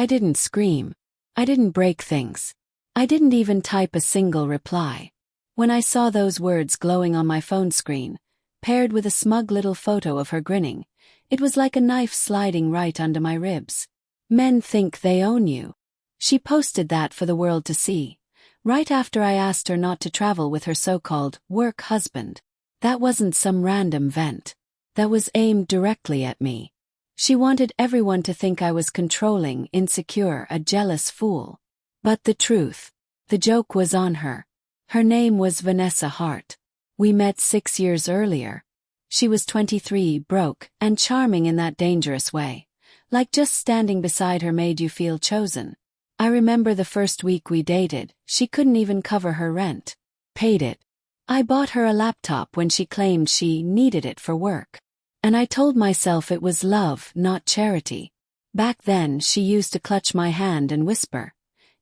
I didn't scream. I didn't break things. I didn't even type a single reply. When I saw those words glowing on my phone screen, paired with a smug little photo of her grinning, it was like a knife sliding right under my ribs. Men think they own you. She posted that for the world to see, right after I asked her not to travel with her so-called work husband. That wasn't some random vent. That was aimed directly at me. She wanted everyone to think I was controlling, insecure, a jealous fool. But the truth, the joke was on her. Her name was Vanessa Hart. We met 6 years earlier. She was 23, broke, and charming in that dangerous way. Like just standing beside her made you feel chosen. I remember the first week we dated, she couldn't even cover her rent. Paid it. I bought her a laptop when she claimed she needed it for work. And I told myself it was love, not charity. Back then she used to clutch my hand and whisper,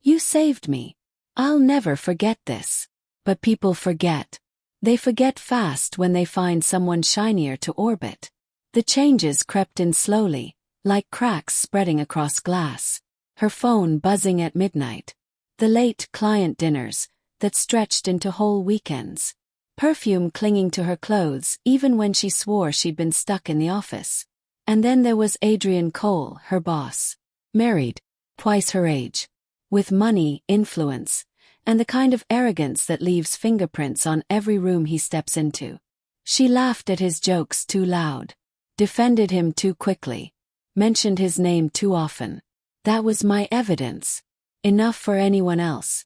"You saved me. I'll never forget this." But people forget. They forget fast when they find someone shinier to orbit. The changes crept in slowly, like cracks spreading across glass. Her phone buzzing at midnight. The late client dinners that stretched into whole weekends. Perfume clinging to her clothes even when she swore she'd been stuck in the office. And then there was Adrian Cole, her boss. Married, twice her age. With money, influence, and the kind of arrogance that leaves fingerprints on every room he steps into. She laughed at his jokes too loud. Defended him too quickly. Mentioned his name too often. That was my evidence. Enough for anyone else.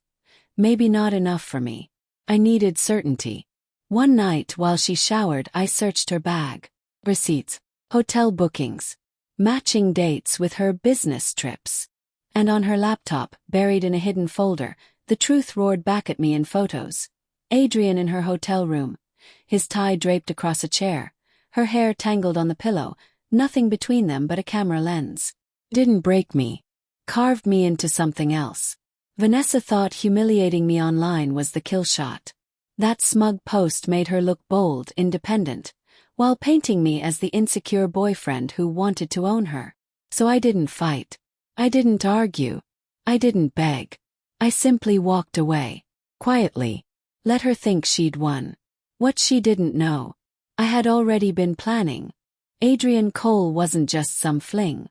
Maybe not enough for me. I needed certainty. One night while she showered I searched her bag. Receipts, hotel bookings, matching dates with her business trips. And on her laptop, buried in a hidden folder, the truth roared back at me in photos. Adrian in her hotel room, his tie draped across a chair, her hair tangled on the pillow, nothing between them but a camera lens. Didn't break me. Carved me into something else. Vanessa thought humiliating me online was the kill shot. That smug post made her look bold, independent, while painting me as the insecure boyfriend who wanted to own her. So I didn't fight. I didn't argue. I didn't beg. I simply walked away. Quietly. Let her think she'd won. What she didn't know, I had already been planning. Adrian Cole wasn't just some fling.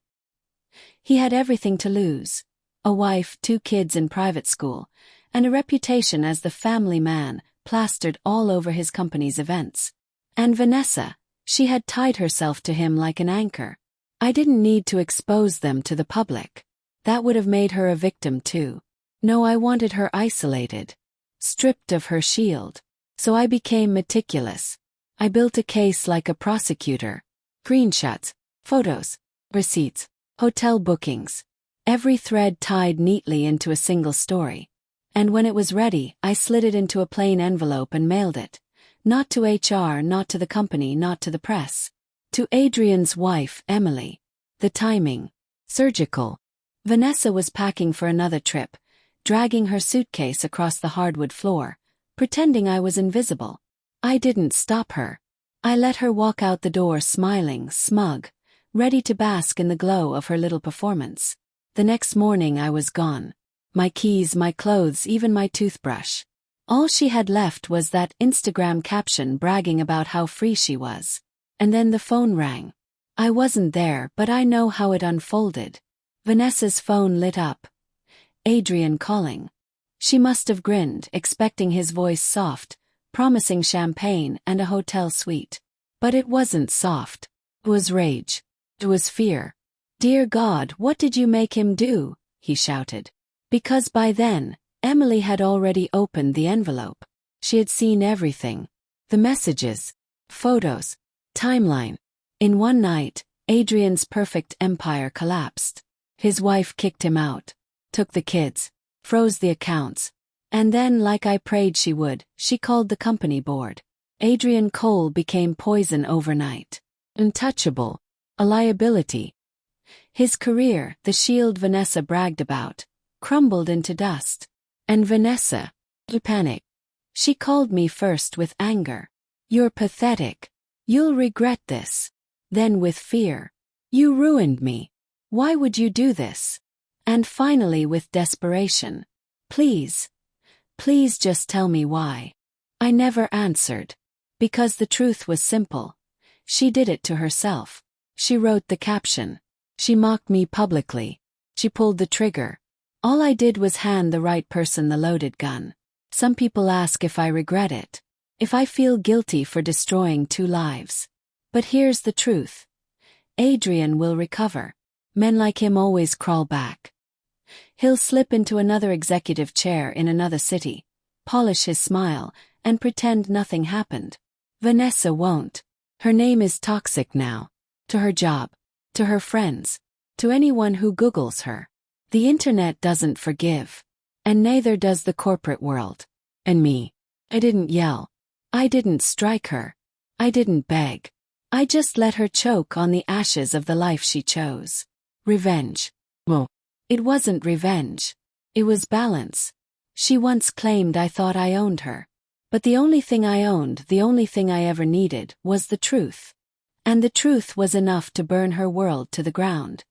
He had everything to lose. A wife, 2 kids in private school, and a reputation as the family man plastered all over his company's events. And Vanessa, she had tied herself to him like an anchor. I didn't need to expose them to the public. That would have made her a victim too. No, I wanted her isolated. Stripped of her shield. So I became meticulous. I built a case like a prosecutor. Screenshots, photos, receipts, hotel bookings. Every thread tied neatly into a single story. And when it was ready, I slid it into a plain envelope and mailed it. Not to HR, not to the company, not to the press. To Adrian's wife, Emily. The timing. Surgical. Vanessa was packing for another trip, dragging her suitcase across the hardwood floor, pretending I was invisible. I didn't stop her. I let her walk out the door smiling, smug, ready to bask in the glow of her little performance. The next morning I was gone. My keys, my clothes, even my toothbrush. All she had left was that Instagram caption bragging about how free she was. And then the phone rang. I wasn't there, but I know how it unfolded. Vanessa's phone lit up. Adrian calling. She must have grinned, expecting his voice soft, promising champagne and a hotel suite. But it wasn't soft. It was rage. It was fear. "Dear God, what did you make him do?" he shouted. Because by then, Emily had already opened the envelope. She had seen everything. The messages, photos, timeline. In one night, Adrian's perfect empire collapsed. His wife kicked him out, took the kids, froze the accounts. And then, like I prayed she would, she called the company board. Adrian Cole became poison overnight. Untouchable. A liability. His career, the shield Vanessa bragged about, crumbled into dust. And Vanessa, panic. She called me first with anger. "You're pathetic. You'll regret this." Then with fear. "You ruined me. Why would you do this?" And finally with desperation, "Please, please just tell me why." I never answered. Because the truth was simple. She did it to herself. She wrote the caption. She mocked me publicly. She pulled the trigger. All I did was hand the right person the loaded gun. Some people ask if I regret it. If I feel guilty for destroying 2 lives. But here's the truth. Adrian will recover. Men like him always crawl back. He'll slip into another executive chair in another city, polish his smile, and pretend nothing happened. Vanessa won't. Her name is toxic now. To her job. To her friends. To anyone who Googles her. The internet doesn't forgive. And neither does the corporate world. And me. I didn't yell. I didn't strike her. I didn't beg. I just let her choke on the ashes of the life she chose. Revenge. Well, it wasn't revenge. It was balance. She once claimed I thought I owned her. But the only thing I owned, the only thing I ever needed, was the truth. And the truth was enough to burn her world to the ground.